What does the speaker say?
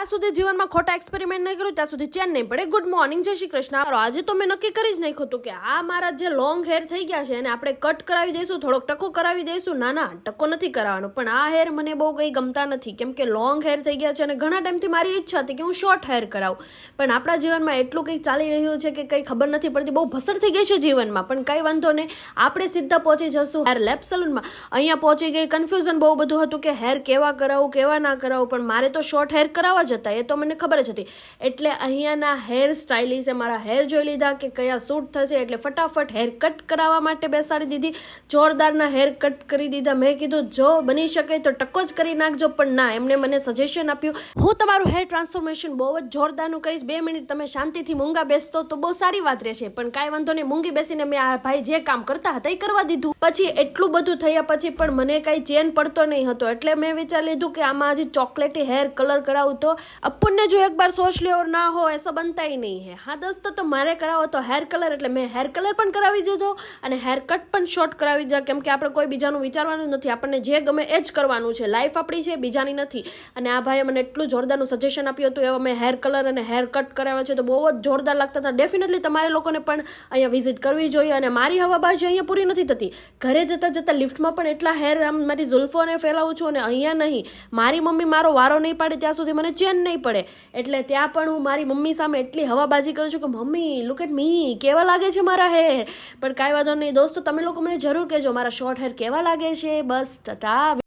જ્યાં સુધી જીવનમાં ખોટા એક્સપેરિમેન્ટ નહીં કરું ત્યાં સુધી ચેન નહીં પડે. ગુડ મોર્નિંગ, જય શ્રી કૃષ્ણ. આજે તો મેં નક્કી કરી જ નાખ્યું હતું કે આ મારા જે લોંગ હેર થઈ ગયા છે એને આપણે કટ કરાવી દઈશું, થોડોક ટકો કરાવી દઈશું. ના ટકો નથી કરાવવાનો, પણ આ હેર મને બહુ કંઈ ગમતા નથી, કેમ કે લોંગ હેર થઈ ગયા છે અને ઘણા ટાઈમથી મારી ઈચ્છા હતી કે હું શોર્ટ હેર કરાવું. પણ આપણા જીવનમાં એટલું કંઈક ચાલી રહ્યું છે કે કંઈ ખબર નથી પડતી, બહુ ભસડ થઈ ગઈ છે જીવનમાં. પણ કંઈ વાંધો નહીં, આપણે સીધા પહોંચી જશું હેર લેબ સલૂનમાં. અહીંયા પહોંચી ગઈ, કન્ફ્યુઝન બહુ બધું હતું કે હેર કેવા કરાવું કેવા ના કરાવું, પણ મારે તો શોર્ટ હેર કરાવવા જ હતા, એ તો મને ખબર જ હતી. એટલે અહીંયાના હેર સ્ટાઇલિસ્ટે મારા હેર જોઈ લીધા કે કયા સૂટ થશે, એટલે ફટાફટ હેર કટ કરાવવા માટે બેસાડી દીધી. જોરદારના હેર કટ કરી દીધા. મેં કીધું જો બની શકે તો ટકો જ કરી નાખજો, પણ ના, એમને મને સજેશન આપ્યું હું તમારું હેર ટ્રાન્સફોર્મેશન બહુ જ જોરદારનું કરીશ, 2 મિનિટ તમે શાંતિથી મૂંગા બેસતો તો બહુ સારી વાત રહેશે. પણ કાંઈ વાંધો નહીં, મૂંગી બેસીને મેં આ ભાઈ જે કામ કરતા હતા એ કરવા દીધું. પછી એટલું બધું થયા પછી પણ મને કાંઈ ચેન પડતો નહીં હતો, એટલે મેં વિચારી લીધું કે આમાં હજી ચોકલેટી હેર કલર કરાવું તો अपन ने जो एक बार सोच लिया और ना हो ऐसा बनता ही नहीं है. हाँ दोस्तों, तो मारे कराવો તો હેર કલર, એટલે મેં હેર કલર પણ કરાવી દીધો અને હેર કટ પણ શોર્ટ કરાવી દીધા, કેમ કે આપણે કોઈ બીજાનું વિચારવાનું નથી, આપણને જે ગમે એ જ કરવાનું છે. લાઈફ આપણી છે, બીજાની નથી. અને આ ભાઈએ મને એટલું જોરદારનું સજેશન આપ્યું હતું, એવા મેં હેર કલર અને હેર કટ કરાવ્યા છે તો બહુ જ જોરદાર લાગતા હતા. ડેફિનેટલી તમારે લોકોને પણ અહીંયા વિઝિટ કરવી જોઈએ. અને મારી હવાબાજી અહીંયા પૂરી નથી થતી, ઘરે જતાં જતાં લિફ્ટમાં પણ એટલા હેર આમ મારી ઝુલ્ફોને ફેલાવું છું, અને અહીંયા નહીં, મારી મમ્મી મારો વારો નહીં પાડે ત્યાં સુધી મને ચેન નહીં પડે. એટલે ત્યાં પણ હું મારી મમ્મી સામે એટલી હવાબાજી કરું છું કે મમ્મી લુક એટ મી, કેવા લાગે છે મારા હેર. પણ કાંઈ વાંધો નહીં દોસ્તો, તમે લોકો મને જરૂર કહેજો મારા શોર્ટ હેર કેવા લાગે છે. બસ ટાટા.